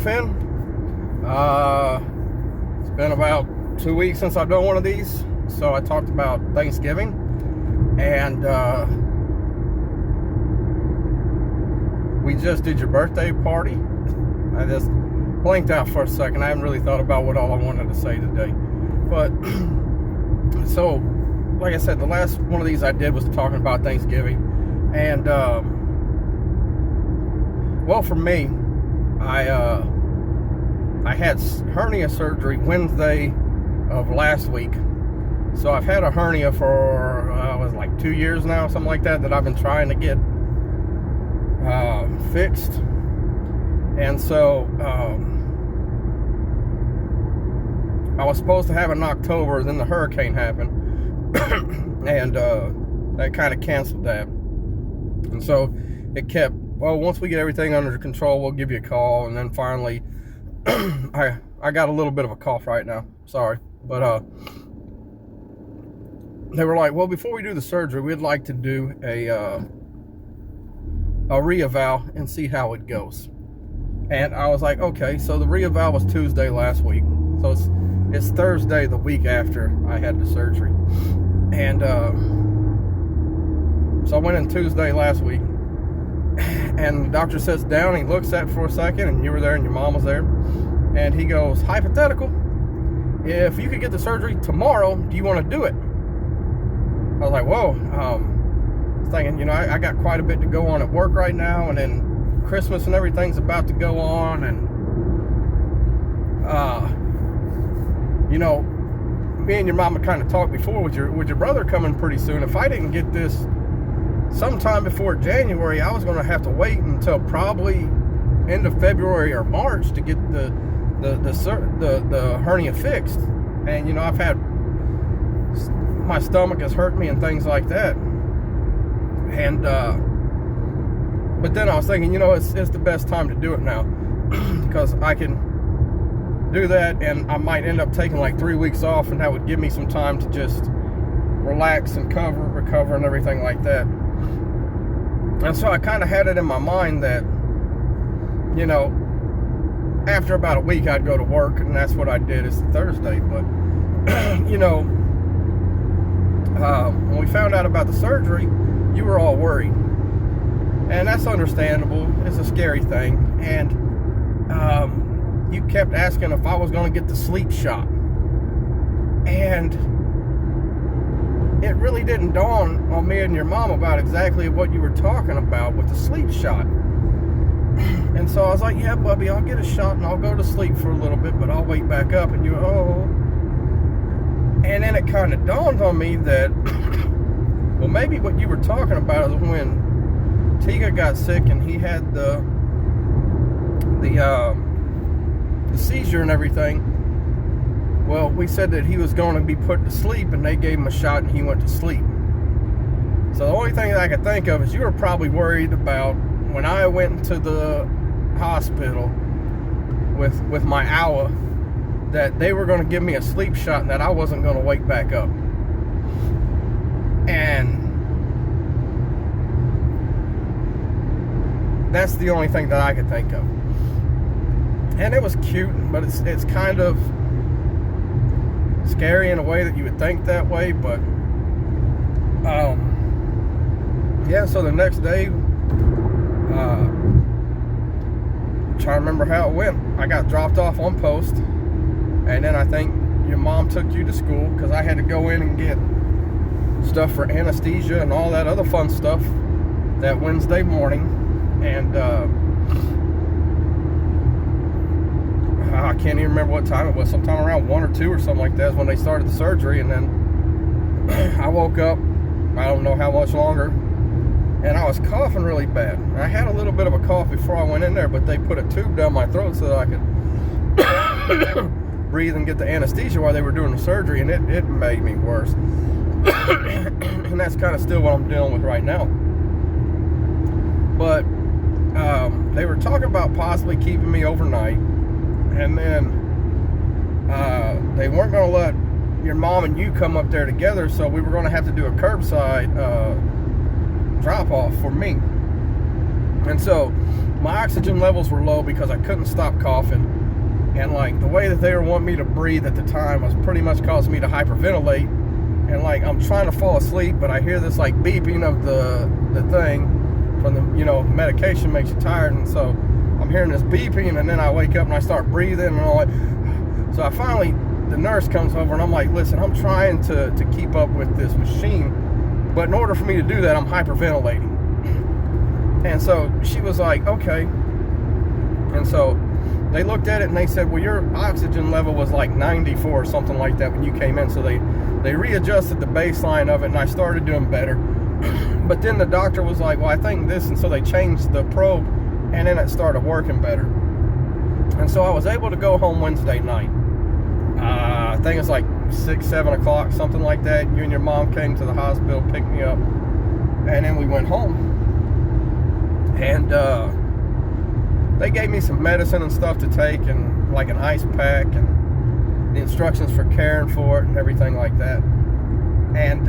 myself in. It's been about 2 weeks since I've done one of these, so I talked about Thanksgiving, and we just did your birthday party. I just blanked out for a second. I haven't really thought about what all I wanted to say today, but so like I said, the last one of these I did was talking about Thanksgiving, and well, for me, I had hernia surgery Wednesday of last week. So I've had a hernia for was like 2 years now, something like that I've been trying to get fixed. And so I was supposed to have it in October, then the hurricane happened, and that kind of canceled that. And so it kept, well, once we get everything under control, we'll give you a call. And then finally, I got a little bit of a cough right now, sorry, but they were like, well, before we do the surgery, we'd like to do a re-eval and see how it goes. And I was like, okay. So the re-eval was Tuesday last week, so it's Thursday the week after I had the surgery. And so I went in Tuesday last week, and the doctor sits down, he looks at it for a second, and you were there and your mom was there, and he goes, hypothetical, if you could get the surgery tomorrow, do you want to do it? I was like, whoa. I was thinking, you know, I got quite a bit to go on at work right now, and then Christmas and everything's about to go on, and you know, me and your mama kind of talked before with your brother coming pretty soon. If I didn't get this sometime before January, I was going to have to wait until probably end of February or March to get the hernia fixed. And you know, I've had, my stomach has hurt me and things like that. And but then I was thinking, you know, it's the best time to do it now, because I can do that, and I might end up taking like 3 weeks off, and that would give me some time to just relax and recover and everything like that. And so I kind of had it in my mind that, you know, after about a week I'd go to work, and that's what I did. It's Thursday. But you know, when we found out about the surgery, you were all worried, and that's understandable. It's a scary thing. And you kept asking if I was going to get the sleep shot, and it really didn't dawn on me and your mom about exactly what you were talking about with the sleep shot. And so I was like, yeah, Bubby, I'll get a shot and I'll go to sleep for a little bit, but I'll wake back up. And you, oh. And then it kind of dawned on me that, well, maybe what you were talking about is when Tiga got sick and he had the seizure and everything. Well, we said that he was going to be put to sleep, and they gave him a shot and he went to sleep. So the only thing that I could think of is you were probably worried about when I went to the hospital with my AWA, that they were going to give me a sleep shot and that I wasn't going to wake back up. And that's the only thing that I could think of. And it was cute, but it's kind of scary in a way that you would think that way. But yeah, so the next day, I'm trying to remember how it went. I got dropped off on post, and then I think your mom took you to school, because I had to go in and get stuff for anesthesia and all that other fun stuff that Wednesday morning. And I can't even remember what time it was. Sometime around 1 or 2 or something like that is when they started the surgery. And then I woke up, I don't know how much longer, and I was coughing really bad. I had a little bit of a cough before I went in there, but they put a tube down my throat so that I could breathe and get the anesthesia while they were doing the surgery, and it made me worse. And that's kind of still what I'm dealing with right now. But they were talking about possibly keeping me overnight, and then they weren't going to let your mom and you come up there together, so we were going to have to do a curbside drop-off for me. And so my oxygen levels were low because I couldn't stop coughing. And like the way that they were wanting me to breathe at the time was pretty much causing me to hyperventilate. And like I'm trying to fall asleep, but I hear this like beeping of the thing from the, medication makes you tired. And so I'm hearing this beeping, and then I wake up and I start breathing, and I'm like, so I finally, the nurse comes over and I'm like, listen, I'm trying to keep up with this machine, but in order for me to do that, I'm hyperventilating. And so she was like, okay. And so they looked at it and they said, well, your oxygen level was like 94 or something like that when you came in. So they readjusted the baseline of it, and I started doing better. But then the doctor was like, well, I think this, and so they changed the probe, and then it started working better. And so I was able to go home Wednesday night. I think it's like 6, 7 o'clock, something like that. You and your mom came to the hospital, picked me up, and then we went home. And they gave me some medicine and stuff to take, and like an ice pack, and the instructions for caring for it and everything like that. And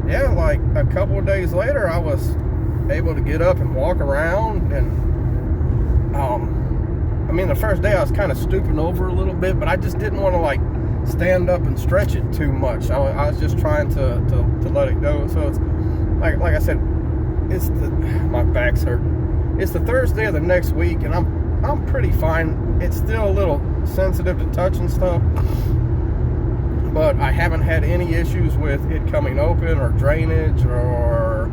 yeah, like a couple of days later, I was able to get up and walk around. And I mean, the first day I was kind of stooping over a little bit, but I just didn't want to like stand up and stretch it too much. I was just trying to let it go. So it's like I said, my back's hurting. It's the Thursday of the next week, and I'm pretty fine. It's still a little sensitive to touch and stuff, but I haven't had any issues with it coming open or drainage or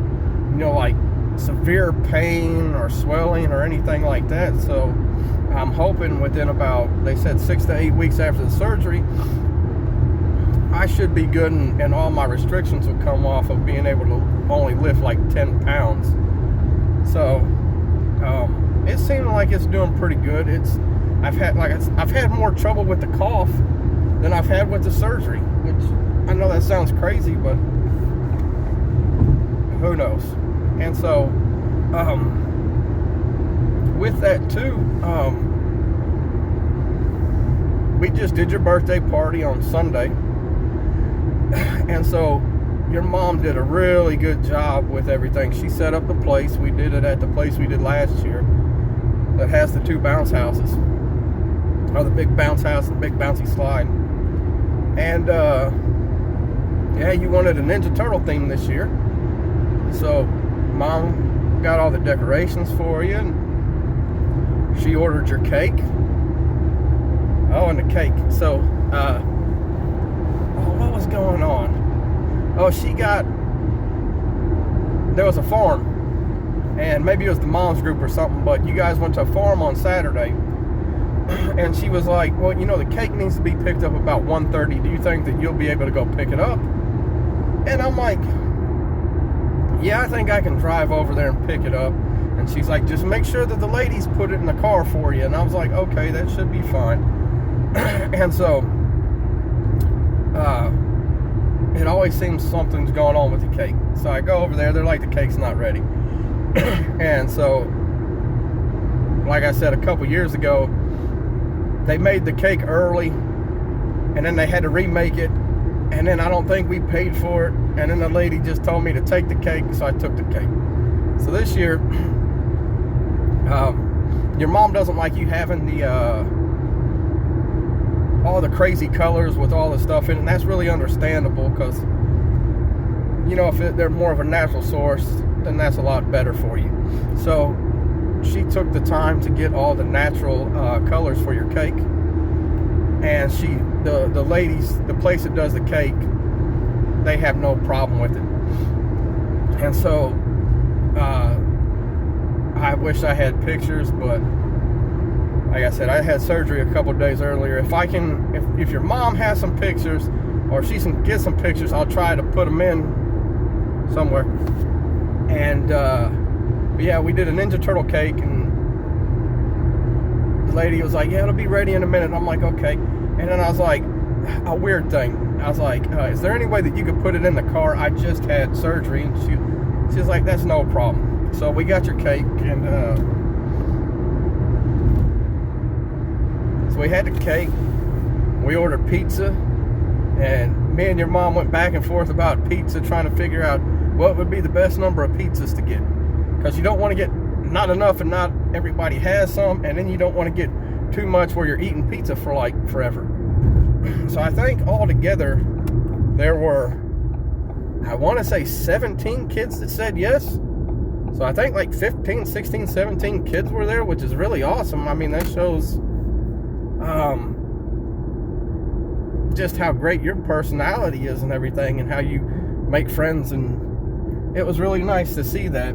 like severe pain or swelling or anything like that. So I'm hoping within about, they said 6 to 8 weeks after the surgery, I should be good, and all my restrictions will come off of being able to only lift like 10 pounds. So it seemed like it's doing pretty good. I've had more trouble with the cough than I've had with the surgery, which I know that sounds crazy, but who knows. And so with that too, we just did your birthday party on Sunday. And so your mom did a really good job with everything. She set up the place. We did it at the place we did last year that has the 2 bounce houses, or the big bounce house and big bouncy slide. And yeah, you wanted a Ninja Turtle theme this year, so Mom got all the decorations for you, and she ordered your cake. Oh, and the cake. So what was going on? Oh, there was a farm, and maybe it was the mom's group or something, but you guys went to a farm on Saturday, and she was like, well, the cake needs to be picked up about 1:30. Do you think that you'll be able to go pick it up? And I'm like, yeah, I think I can drive over there and pick it up. And she's like, just make sure that the ladies put it in the car for you. And I was like, okay, that should be fine. And so it always seems something's going on with the cake. So I go over there, they're like, the cake's not ready. And so, like I said, a couple years ago, they made the cake early, and then they had to remake it, and then I don't think we paid for it, and then the lady just told me to take the cake, so I took the cake. So this year, your mom doesn't like you having the all the crazy colors with all the stuff in it, and that's really understandable, because if they're more of a natural source, then that's a lot better for you. So she took the time to get all the natural colors for your cake, and the ladies, the place that does the cake, they have no problem with it. And so I wish I had pictures, but like I said, I had surgery a couple days earlier. If your mom has some pictures, or if she can get some pictures, I'll try to put them in somewhere. And but yeah, we did a Ninja Turtle cake, and the lady was like, yeah, it'll be ready in a minute. And I'm like, okay. And then I was like, a weird thing. I was like, is there any way that you could put it in the car? I just had surgery. And she was like, that's no problem. So we got your cake, and so we had the cake. We ordered pizza, and me and your mom went back and forth about pizza, trying to figure out what would be the best number of pizzas to get, because you don't want to get not enough and not everybody has some, and then you don't want to get too much where you're eating pizza for like forever. So I think altogether there were, I want to say 17 kids that said yes. So I think like 15, 16, 17 kids were there, which is really awesome. I mean, that shows just how great your personality is and everything, and how you make friends, and it was really nice to see that.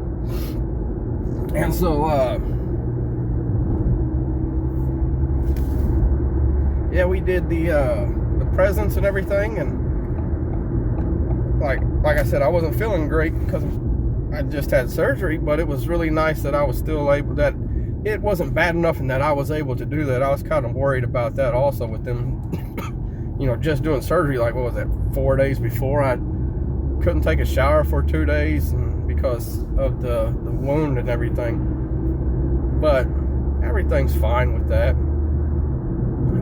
And so yeah, we did the presents and everything, and like I said, I wasn't feeling great because I just had surgery, but it was really nice that I was still able, that it wasn't bad enough and that I was able to do that. I was kind of worried about that also with them, you know, just doing surgery, like, what was that, 4 days before? I couldn't take a shower for 2 days and because of the wound and everything. But everything's fine with that.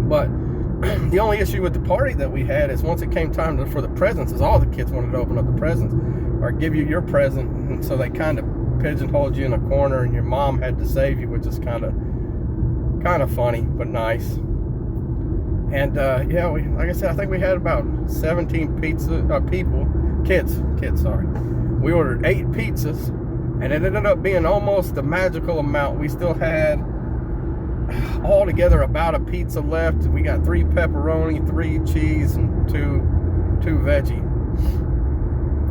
But the only issue with the party that we had is once it came time for the presents, is all the kids wanted to open up the presents or give you your present, and so they kind of pigeonholed you in a corner, and your mom had to save you, which is kind of funny but nice. And yeah, like I said, I think we had about 17 kids. We ordered 8 pizzas, and it ended up being almost the magical amount. We still had altogether about a pizza left. We got 3 pepperoni, 3 cheese, and two veggie.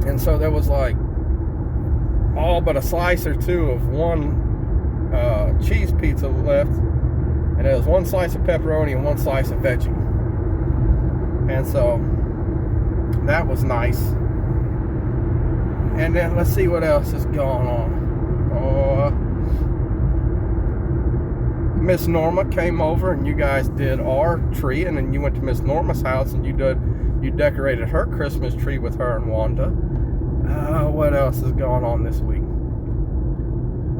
And so there was like all but a slice or 2 of one cheese pizza left, and there was 1 slice of pepperoni and 1 slice of veggie. And so that was nice. And then let's see what else is going on. Miss Norma came over, and you guys did our tree, and then you went to Miss Norma's house and you decorated her Christmas tree with her and Wanda. What else is going on this week?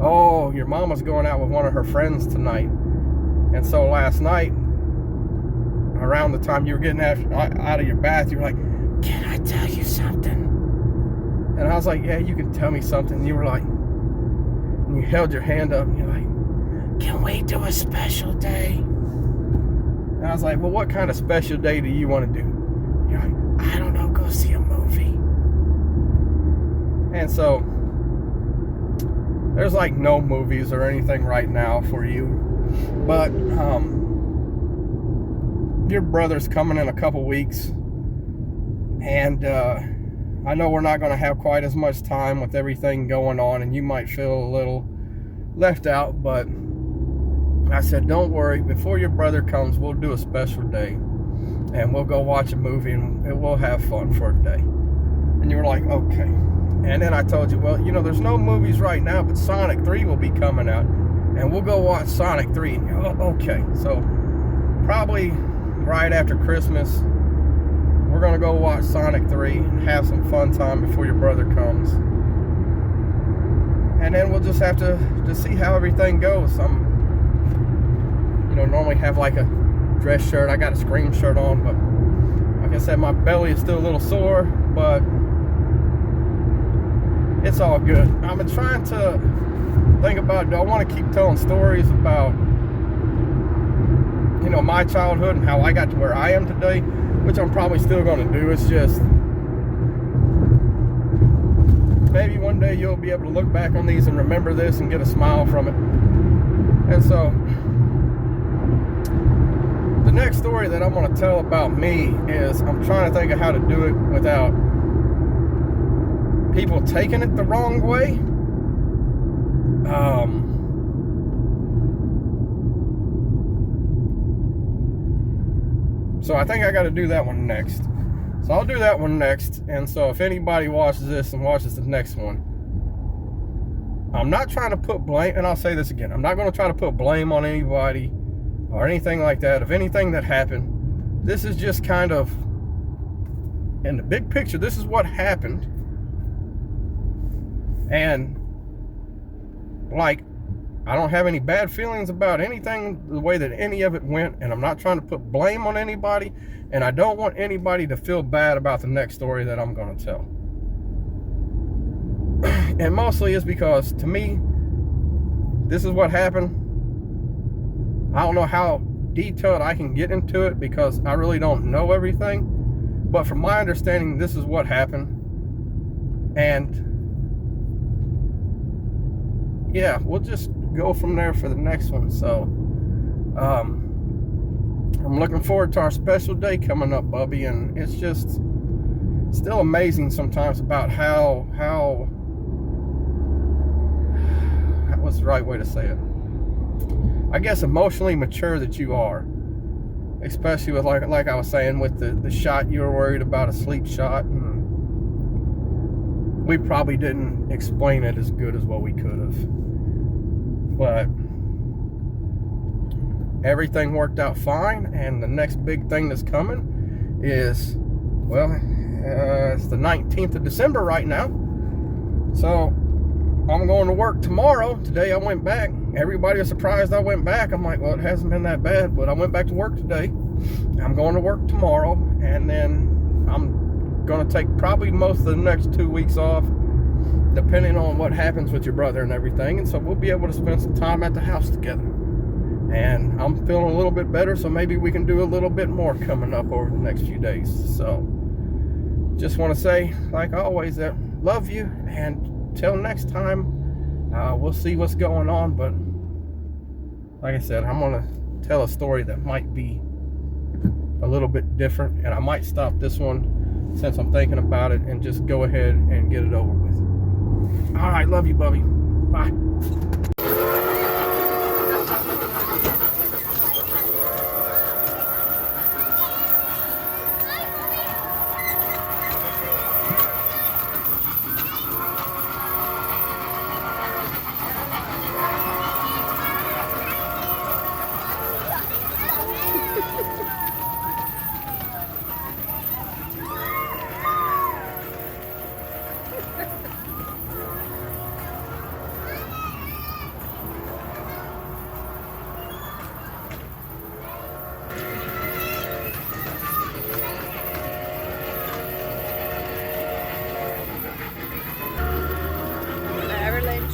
Oh, your mama's going out with one of her friends tonight. And so last night, around the time you were getting out of your bath, you were like, "Can I tell you something?" And I was like, "Yeah, you can tell me something." And you were like, and you held your hand up and you're like, "Can we do a special day?" And I was like, "Well, what kind of special day do you want to do?" You're like, "I don't know, go see a movie." And so there's like no movies or anything right now for you, but your brother's coming in a couple weeks, and I know we're not going to have quite as much time with everything going on, and you might feel a little left out, but I said, don't worry, before your brother comes, we'll do a special day, and we'll go watch a movie, and we'll have fun for a day. And you were like, okay. And then I told you, well, you know, there's no movies right now, but Sonic 3 will be coming out, and we'll go watch Sonic 3. And you're, oh, okay. So probably right after Christmas, we're going to go watch Sonic 3 and have some fun time before your brother comes. And then we'll just have to see how everything goes. Normally have like a dress shirt. I got a Scream shirt on, but like I said, my belly is still a little sore, but it's all good. I've been trying to think about, do I want to keep telling stories about, my childhood and how I got to where I am today, which I'm probably still going to do. It's just, maybe one day you'll be able to look back on these and remember this and get a smile from it. And so the next story that I'm going to tell about me is, I'm trying to think of how to do it without people taking it the wrong way. So I think I got to do that one next. So I'll do that one next. And so if anybody watches this and watches the next one, I'm not trying to put blame, and I'll say this again, I'm not going to try to put blame on anybody or anything like that of anything that happened. This is just kind of, in the big picture, this is what happened. And like, I don't have any bad feelings about anything, the way that any of it went, and I'm not trying to put blame on anybody, and I don't want anybody to feel bad about the next story that I'm going to tell. And mostly is because, to me, this is what happened. I don't know how detailed I can get into it because I really don't know everything. But from my understanding, this is what happened. And yeah, we'll just go from there for the next one. So I'm looking forward to our special day coming up, Bubby. And it's just still amazing sometimes about how what's the right way to say it? I guess emotionally mature that you are, especially with like I was saying with the shot. You were worried about a sleep shot, and we probably didn't explain it as good as what we could have, but everything worked out fine. And the next big thing that's coming is, well, it's the 19th of December right now, so I'm going to work tomorrow. Today I went back. Everybody was surprised I went back. I'm like, well, it hasn't been that bad, but I went back to work today. I'm going to work tomorrow, and then I'm going to take probably most of the next 2 weeks off, depending on what happens with your brother and everything. And so we'll be able to spend some time at the house together. And I'm feeling a little bit better, so maybe we can do a little bit more coming up over the next few days. So just want to say, like always, that love you, and till next time, we'll see what's going on. But like I said, I'm gonna tell a story that might be a little bit different, and I might stop this one since I'm thinking about it and just go ahead and get it over with. All right, love you, Bubby. Bye.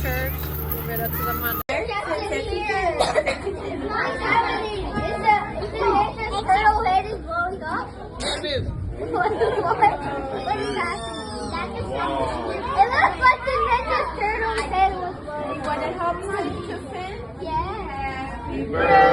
Church, we'll get up to the Monday. Turtle head is blowing up. Move. What is that? It looks like the ninja turtle's head was blowing up. You want to help me to fin? Yeah. Happy birthday.